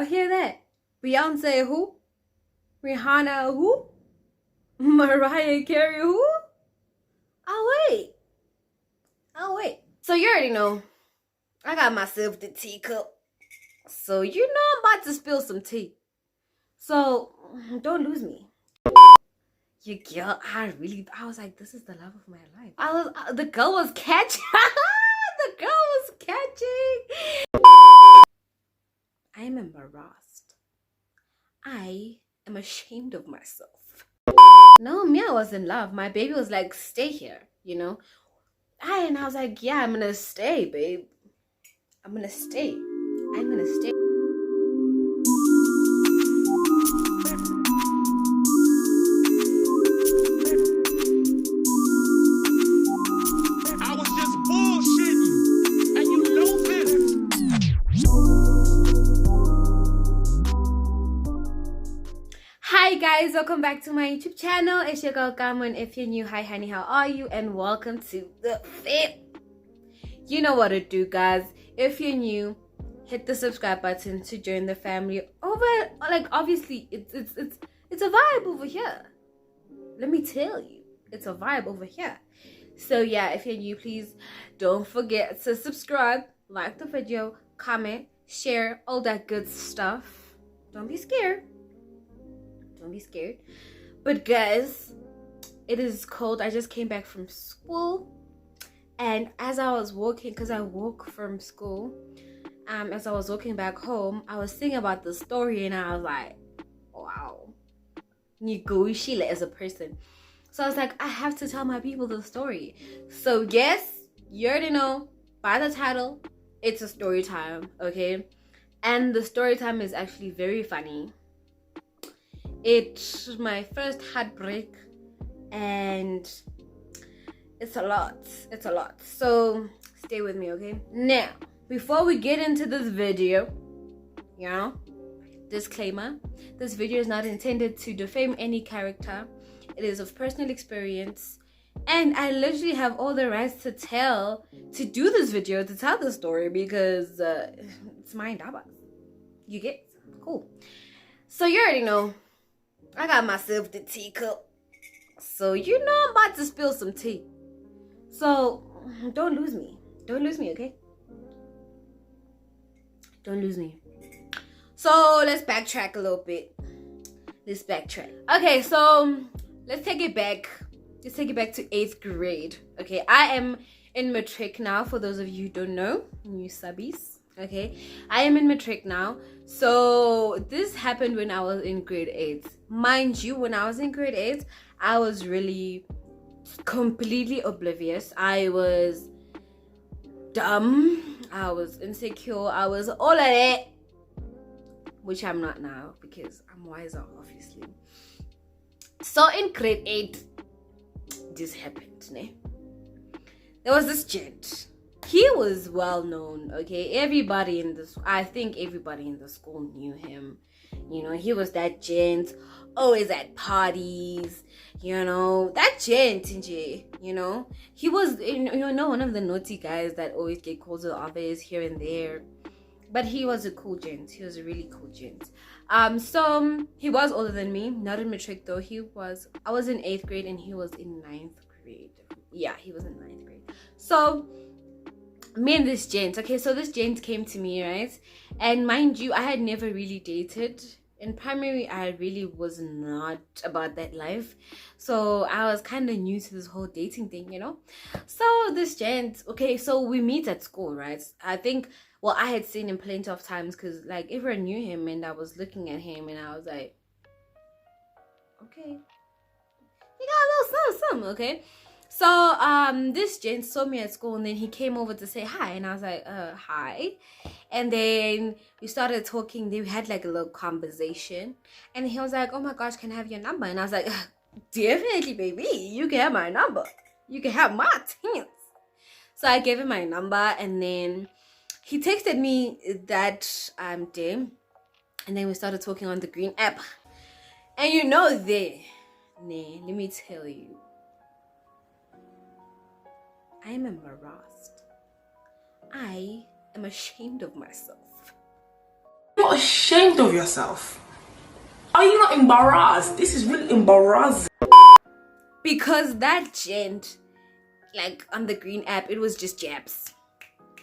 Y'all hear that? Beyonce who? Rihanna who? Mariah Carey who? Oh wait. So you already know, I got myself the teacup. So you know I'm about to spill some tea. So don't lose me. You girl, I was like, this is the love of my life. The girl was catching. The girl was catching. I am embarrassed. I am ashamed of myself. No, me, I was in love. My baby was like, stay here, you know. And I was like, yeah, I'm gonna stay, babe. I'm gonna stay. I was just bullshitting, and you know this. Hi guys, welcome back to my YouTube channel. It's your girl Karmo, and if you're new, hi honey, how are you? And welcome to the fit. You know what to do, guys. If you're new, hit the subscribe button to join the family. Obviously it's a vibe over here. Let me tell you, it's a vibe over here. So yeah, if you're new, please don't forget to subscribe, like the video, comment, share, all that good stuff. Don't be scared. But guys, it is cold. I just came back from school, and as I was walking, because I walk from school, as I was walking back home, I was thinking about the story, and I was like, wow, negotiate as a person. So I was like, I have to tell my people the story. So yes, you already know by the title, it's a story time, okay? And the story time is actually very funny. It's my first heartbreak, and it's a lot. So stay with me, okay? Now, before we get into this video, you know, disclaimer, this video is not intended to defame any character. It is of personal experience, and I literally have all the rights to tell the story, because it's my indaba. You get? Cool. So you already know, I got myself the teacup. So you know I'm about to spill some tea. So don't lose me, okay? Don't lose me. So let's backtrack a little bit. Okay, so let's take it back to 8th grade. Okay, I am in matric now, for those of you who don't know, new subbies. Okay, I am in matric now. So this happened when I was in grade 8. Mind you, when I was in grade 8, I was really completely oblivious. I was dumb, I was insecure, I was all of that, which I'm not now because I'm wiser, obviously. So in grade 8, this happened, ne? There was this gent. He was well known, okay? I think everybody in the school knew him. You know, he was that gent, always at parties, you know, that gent, you know. He was, one of the naughty guys that always get called to the office here and there. But he was a cool gent. He was a really cool gent. So he was older than me, not in matric though. I was in 8th grade and he was in 9th grade. Yeah, he was in 9th grade. So me and this gent, okay, so this gent came to me, right? And mind you, I had never really dated. In primary, I really was not about that life. So I was kind of new to this whole dating thing, you know? So this gent, okay, so we meet at school, right? I think, well, I had seen him plenty of times because, like, everyone knew him, and I was looking at him and I was like, okay, he got a little something, okay? So this gent saw me at school, and then he came over to say hi, and I was like, hi. And then we started talking. Then we had like a little conversation, and he was like, oh my gosh, can I have your number? And I was like, definitely, baby, you can have my number, you can have my things. So I gave him my number, and then he texted me that I'm there, and then we started talking on the green app. And you know, let me tell you, I am embarrassed. I am ashamed of myself. You not ashamed of yourself? Are you not embarrassed? This is really embarrassing. Because that gent, like on the green app, it was just jabs.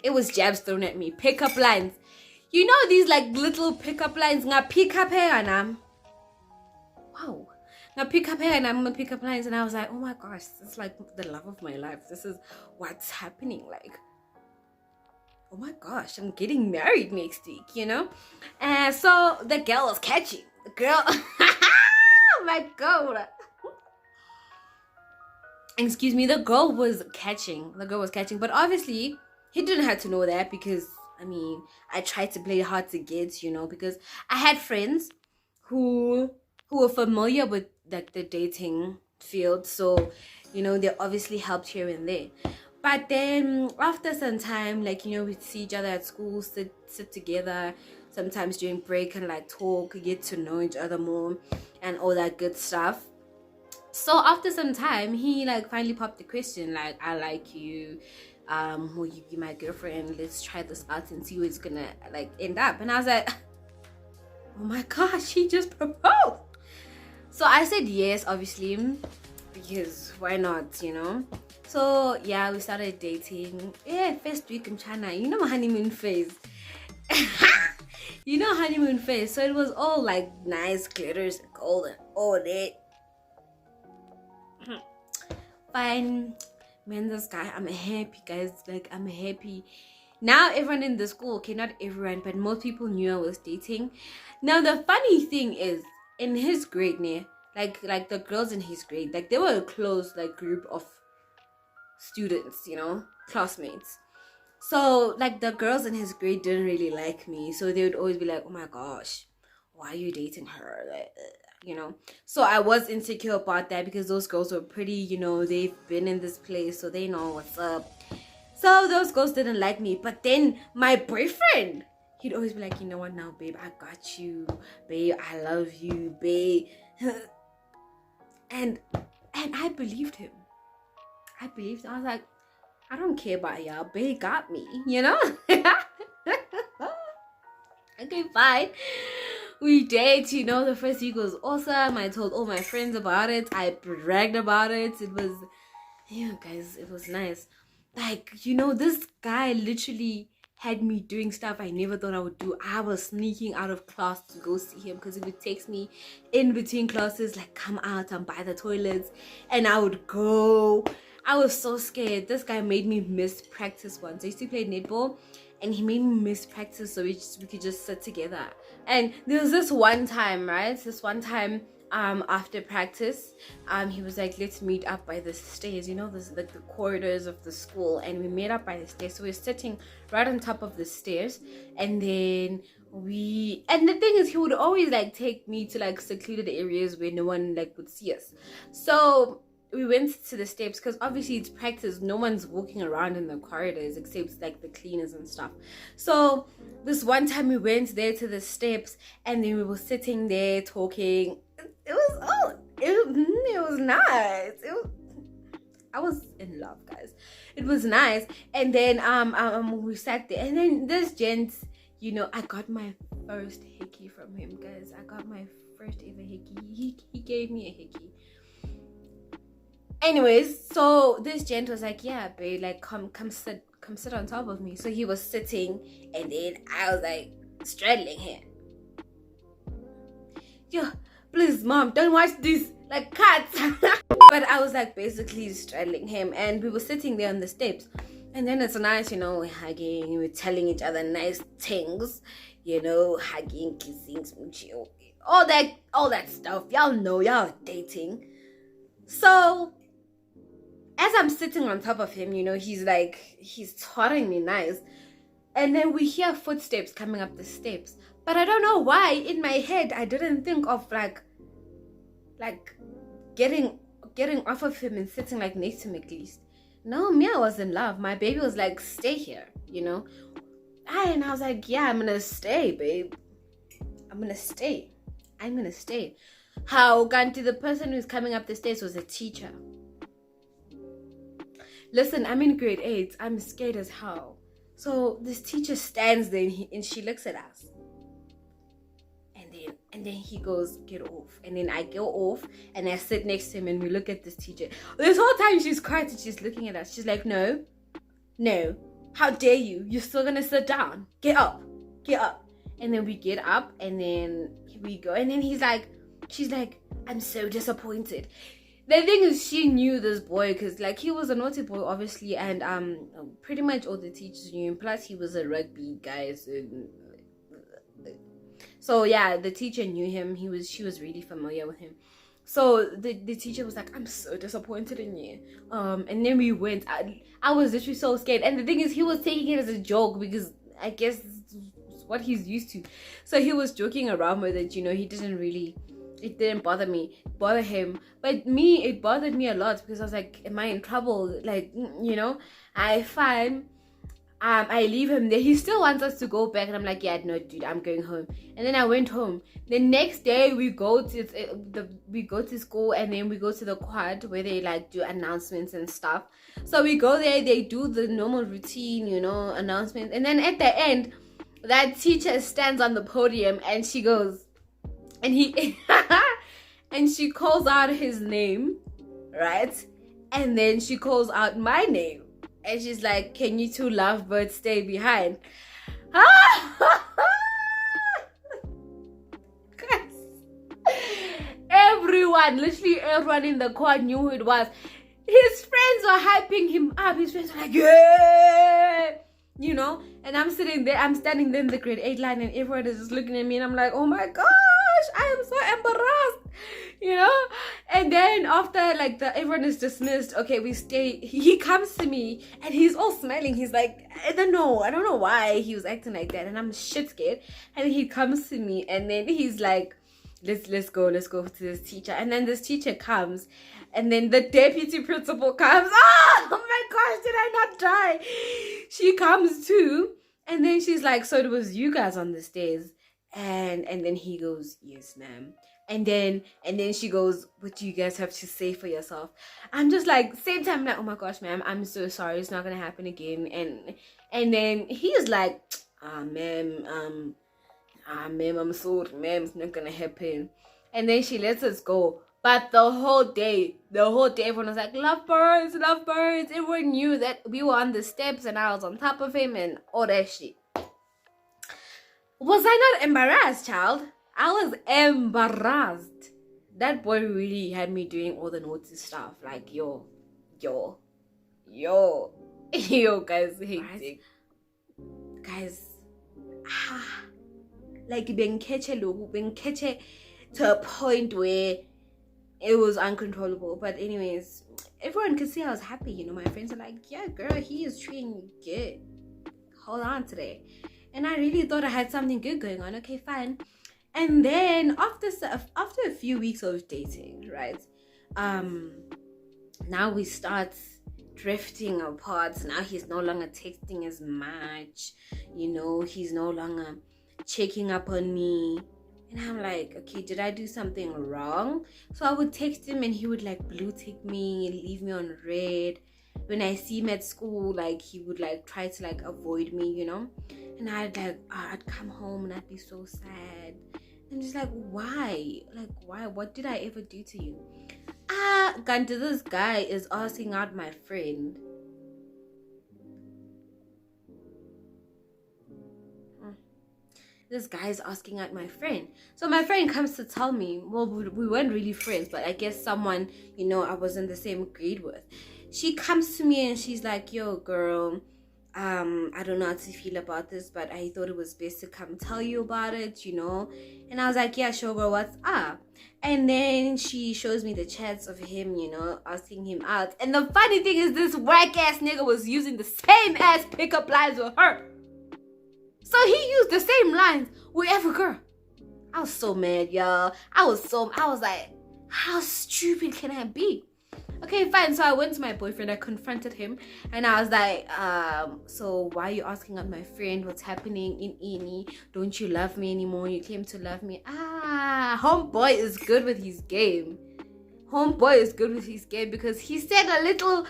It was jabs thrown at me. Pickup lines. You know these like little pickup lines. Nga pick up here and wow. Now pick up here and I'm gonna pick up lines, and I was like, oh my gosh, this is like the love of my life. This is what's happening. Like, oh my gosh, I'm getting married next week, you know? And so the girl was catching. The girl, oh my god. Excuse me, the girl was catching. But obviously, he didn't have to know that because, I mean, I tried to play hard to get, you know, because I had friends who were familiar with like the dating field, so you know they obviously helped here and there. But then after some time, like, you know, we'd see each other at school, sit together sometimes during break and like talk, get to know each other more and all that good stuff. So after some time, he like finally popped the question like, I like you, will you be my girlfriend? Let's try this out and see where it's gonna like end up. And I was like, oh my gosh, he just proposed. So I said yes, obviously, because why not, you know? So yeah, we started dating. Yeah, first week in China, you know, my honeymoon phase. You know, honeymoon phase. So it was all like nice glitters and gold and all that. Fine, man, this guy, I'm happy, guys. Like, I'm happy. Now everyone in the school, okay, not everyone, but most people knew I was dating. Now the funny thing is, in his grade, like the girls in his grade, like they were a close like group of students, you know, classmates. So like the girls in his grade didn't really like me, so they would always be like, oh my gosh, why are you dating her? Like, you know. So I was insecure about that because those girls were pretty, you know, they've been in this place, so they know what's up. So those girls didn't like me. But then my boyfriend, he'd always be like, you know what now, babe, I got you, babe, I love you, babe. and I believed him. I was like, I don't care about y'all, babe got me, you know. Okay, fine, we date, you know. The first week was awesome. I told all my friends about it. I bragged about it. It was, yeah, guys, it was nice. Like, you know, this guy literally had me doing stuff I never thought I would do. I was sneaking out of class to go see him because he would text me in between classes, like, come out and by the toilets. And I would go. I was so scared. This guy made me miss practice once. I used to play netball and he made me miss practice so we could just sit together. And there was this one time, right? After practice, he was like, let's meet up by the stairs, you know, this like the corridors of the school, and we met up by the stairs. So we're sitting right on top of the stairs, and then the thing is, he would always like take me to like secluded areas where no one like would see us. So we went to the steps because obviously it's practice, no one's walking around in the corridors except like the cleaners and stuff. So this one time we went there to the steps, and then we were sitting there talking. It was nice. I was in love, guys. It was nice. And then we sat there, and then this gent, you know, I got my first hickey from him, guys. I got my first ever hickey. He gave me a hickey. Anyways, so this gent was like, yeah, babe, like come sit on top of me. So he was sitting, and then I was like straddling him. Yo, please, mom, don't watch this, like, cats. But I was like basically straddling him, and we were sitting there on the steps, and then it's nice, you know, we're hugging, we're telling each other nice things, you know, hugging, kissing, smooching, all that stuff. Y'all know, y'all dating. So as I'm sitting on top of him, you know, he's taunting me nice, and then we hear footsteps coming up the steps. But I don't know why in my head I didn't think of like getting off of him and sitting like next to him at least. No, me, I was in love. My baby was like, stay here, you know. And I was like, yeah, I'm gonna stay, babe. I'm gonna stay. How Ganti, the person who's coming up the stairs, was a teacher. Listen, I'm in grade 8. I'm scared as hell. So this teacher stands there and she looks at us. And then he goes, get off. And then I go off and I sit next to him and we look at this teacher. This whole time she's quiet and she's looking at us. She's like, no, how dare you? You're still gonna sit down. Get up. And then we get up and then we go. And then she's like, I'm so disappointed. The thing is, she knew this boy because like he was a naughty boy obviously, and pretty much all the teachers knew him. Plus he was a rugby guy, so yeah, the teacher knew him. She was really familiar with him. So the teacher was like, I'm so disappointed in you. And then we went. I was literally so scared. And the thing is, he was taking it as a joke because I guess it's what he's used to. So he was joking around with it, he didn't really, it didn't bother him. But me, it bothered me a lot because I was like, am I in trouble? Like, I leave him there. He still wants us to go back, and I'm like, yeah, no, dude, I'm going home. And then I went home. The next day, we go to school, and then we go to the quad where they like do announcements and stuff. So we go there. They do the normal routine, announcements, and then at the end, that teacher stands on the podium, and she goes, and he, and she calls out his name, right? And then she calls out my name. And she's like, can you two lovebirds stay behind? Literally everyone in the quad knew who it was. His friends were hyping him up. His friends were like, yeah! And I'm standing there in the grade 8 line, and everyone is just looking at me, and I'm like, oh my gosh, I am so embarrassed. And then after everyone is dismissed, okay, we stay. He comes to me and he's all smiling. He's like, I don't know why he was acting like that, and I'm shit scared. And he comes to me and then he's like, let's go to this teacher. And then this teacher comes, and then the deputy principal comes. Oh my gosh, did I not die? She comes too, and then she's like, so it was you guys on the stairs? And then he goes, yes, ma'am. And then she goes, what do you guys have to say for yourself? I'm just like, same time, like, oh my gosh, ma'am, I'm so sorry, it's not gonna happen again. And then he's like, ma'am, I'm sorry, ma'am, it's not gonna happen. And then she lets us go. But the whole day, everyone was like, lovebirds. Everyone knew that we were on the steps and I was on top of him and all that shit. Was I not embarrassed, child? I was embarrassed. That boy really had me doing all the naughty stuff. Like, yo, guys, hectic. Guys, like, being catch to a point where it was uncontrollable. But anyways, everyone could see I was happy. My friends are like, yeah, girl, he is treating you good. Hold on today. And I really thought I had something good going on. Okay, fine. And then after a few weeks of dating, right? Now we start drifting apart. Now he's no longer texting as much. He's no longer checking up on me. And I'm like, okay, did I do something wrong? So I would text him and he would like blue tick me, leave me on red. When I see him at school, like he would like try to like avoid me, And I'd come home and I'd be so sad. And just like, why? Like, why? What did I ever do to you? Ganti, this guy is asking out my friend. This guy is asking out my friend. So my friend comes to tell me, well, we weren't really friends, but I guess someone, I was in the same grade with. She comes to me and she's like, yo, girl, I don't know how to feel about this, but I thought it was best to come tell you about it, And I was like, yeah, sure, girl, what's up? And then she shows me the chats of him, asking him out. And the funny thing is, this whack-ass nigga was using the same ass pickup lines with her. So he used the same lines with every girl. I was so mad, y'all. I was like, how stupid can I be? Okay, fine. So I went to my boyfriend. I confronted him. And I was like, so why are you asking out my friend? What's happening in Eni? Don't you love me anymore? You claim to love me. Homeboy is good with his game. Because he said a little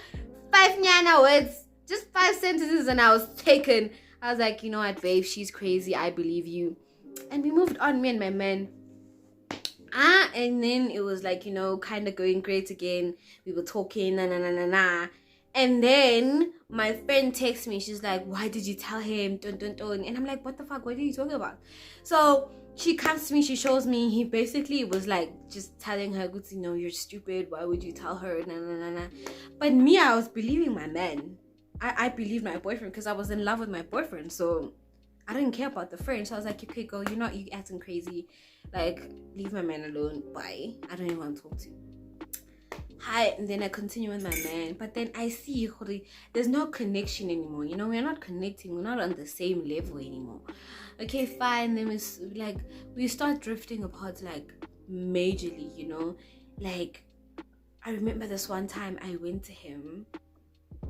5 nyana words. Just 5 sentences and I was taken. I was like, you know what, babe? She's crazy. I believe you. And we moved on, me and my man. And then it was like, kind of going great again. We were talking, and then my friend texts me. She's like, why did you tell him? Dun, dun, dun. And I'm like, what the fuck? What are you talking about? So she comes to me, she shows me. He basically was like just telling her, you're stupid. Why would you tell her? But me, I was believing my man. I believed my boyfriend because I was in love with my boyfriend. So I didn't care about the friend. So I was like, okay, girl, you acting crazy. Like, leave my man alone. Bye. I don't even want to talk to you. Hi. And then I continue with my man. But then I see there's no connection anymore. We're not connecting. We're not on the same level anymore. Okay, fine. Then we start drifting apart like majorly, Like, I remember this one time I went to him.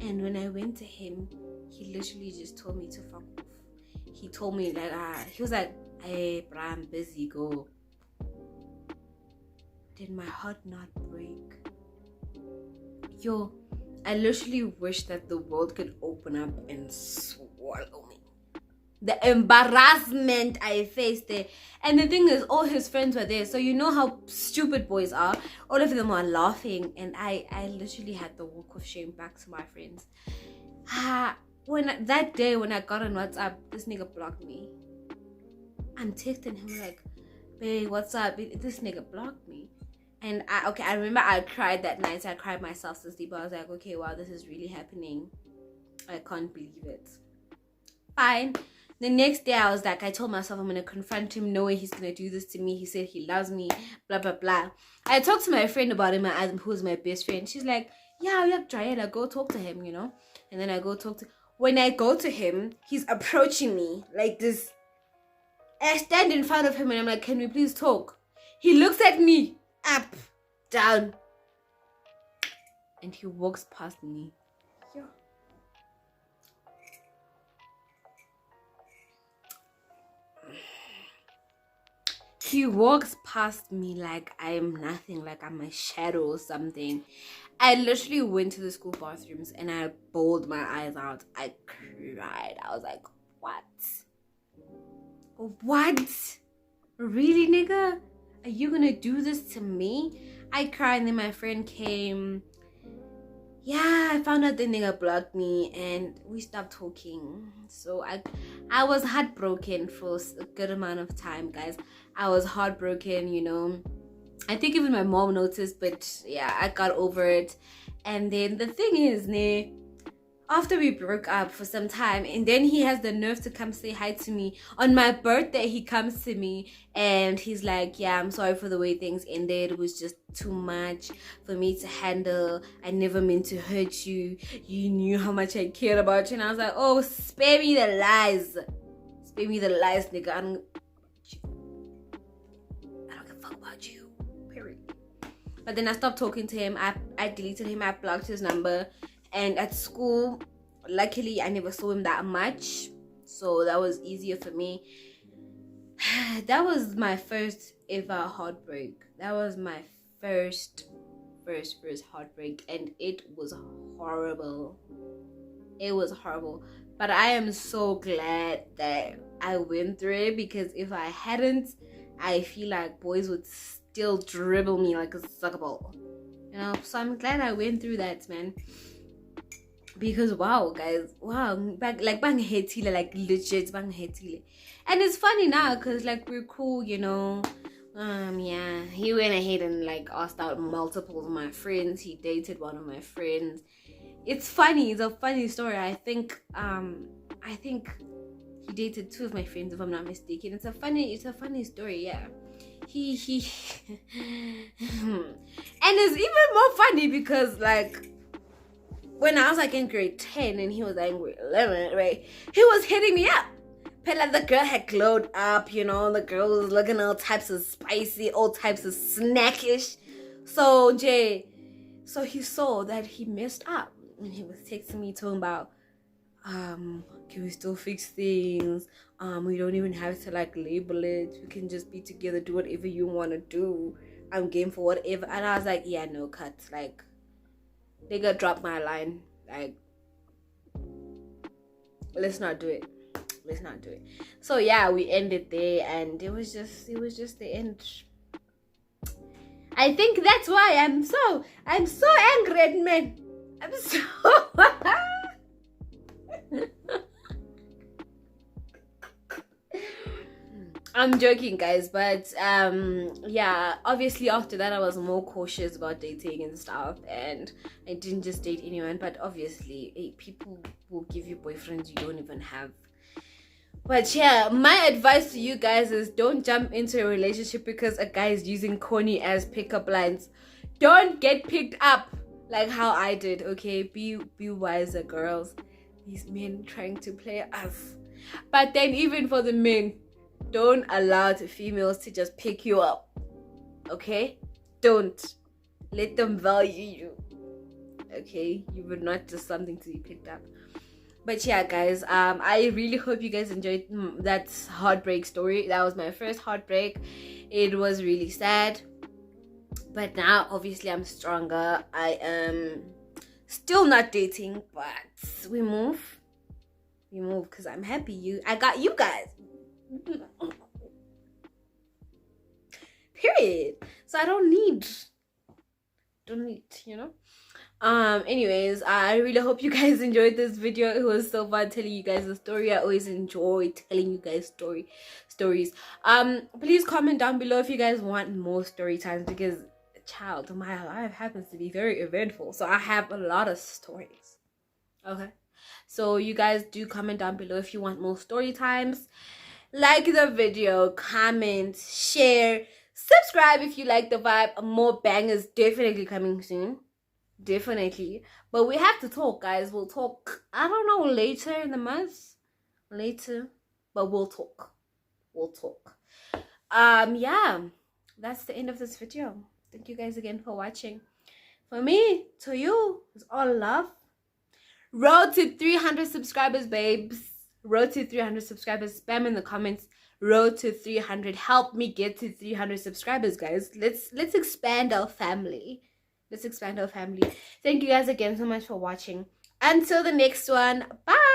And when I went to him, he literally just told me to fuck off. He told me that he was like, hey, bro, I'm busy, go. Did my heart not break? Yo, I literally wish that the world could open up and swallow me. The embarrassment I faced there. And the thing is, all his friends were there. So you know how stupid boys are. All of them are laughing. And I literally had the walk of shame back to my friends. That day when I got on WhatsApp, this nigga blocked me. I'm texting him like, babe, what's up? This nigga blocked me. And I remember I cried that night. I cried myself to sleep. I was like, okay, wow, this is really happening. I can't believe it. Fine. The next day I was like, I told myself I'm going to confront him. No way he's going to do this to me. He said he loves me, blah, blah, blah. I talked to my friend about him, who's my best friend. She's like, yeah, Diana, go talk to him, And then I go talk to... When I go to him, he's approaching me like this. I stand in front of him and I'm like, can we please talk? He looks at me, up, down. And he walks past me. Yeah. He walks past me like I'm nothing, like I'm a shadow or something. I literally went to the school bathrooms and I bawled my eyes out. I cried. I was like, what? What? Really, nigga? Are you gonna do this to me? I cried and then my friend came. Yeah, I found out the nigga blocked me and we stopped talking. So I was heartbroken for a good amount of time, guys. I was heartbroken, I think even my mom noticed, but yeah, I got over it. And then the thing is, after we broke up for some time, and then he has the nerve to come say hi to me. On my birthday, he comes to me and he's like, yeah, I'm sorry for the way things ended. It was just too much for me to handle. I never meant to hurt you. You knew how much I cared about you. And I was like, oh, spare me the lies. Spare me the lies, nigga. I don't give a fuck about you. Period. But then I stopped talking to him. I deleted him. I blocked his number. And at school, luckily, I never saw him that much. So that was easier for me. That was my first ever heartbreak. That was my first heartbreak. And it was horrible. It was horrible. But I am so glad that I went through it. Because if I hadn't, I feel like boys would still dribble me like a soccer ball. So I'm glad I went through that, man. Because wow, guys, bang hetile, like legit bang hetile. And it's funny now because like we're cool, yeah, he went ahead and like asked out multiple of my friends. He dated one of my friends. It's funny. It's a funny story. I think he dated two of my friends, if I'm not mistaken. It's a funny story. Yeah. He and it's even more funny because like when I was like in grade 10 and he was like in grade 11, right? He was hitting me up. But like the girl had glowed up, the girl was looking all types of spicy, all types of snackish. So he saw that he messed up. And he was texting me talking about, can we still fix things? We don't even have to like label it. We can just be together, do whatever you want to do. I'm game for whatever. And I was like, yeah, no, cut. Like, nigga, drop my line. Like, let's not do it. So yeah, we ended there, and it was just the end. I think that's why I'm so angry at men. I'm so I'm joking, guys, but yeah, obviously after that I was more cautious about dating and stuff, and I didn't just date anyone, but obviously people will give you boyfriends you don't even have. But yeah, my advice to you guys is don't jump into a relationship because a guy is using corny as pickup lines. Don't get picked up like how I did, okay? Be wiser, girls. These men trying to play us. But then even for the men, don't allow the females to just pick you up, okay? Don't. Let them value you, okay? You were not just something to be picked up. But yeah, guys, I really hope you guys enjoyed that heartbreak story. That was my first heartbreak. It was really sad. But now, obviously, I'm stronger. I am still not dating, but we move. We move because I'm happy. I got you guys. Period. So I don't need, you know. Anyways, I really hope you guys enjoyed this video. It was so fun telling you guys the story. I always enjoy telling you guys stories. Please comment down below if you guys want more story times, because child, my life happens to be very eventful, so I have a lot of stories. Okay, so you guys do comment down below if you want more story times. Like the video, comment, share, subscribe if you like the vibe. More bangers definitely coming soon. Definitely. But we have to talk, guys. We'll talk, I don't know, later in the month. Later. But we'll talk. Yeah. That's the end of this video. Thank you guys again for watching. For me, to you, it's all love. Road to 300 subscribers, babes. Road to 300 subscribers. Spam in the comments. Road to 300. Help me get to 300 subscribers, guys. Let's expand our family. Let's expand our family. Thank you guys again so much for watching. Until the next one. Bye.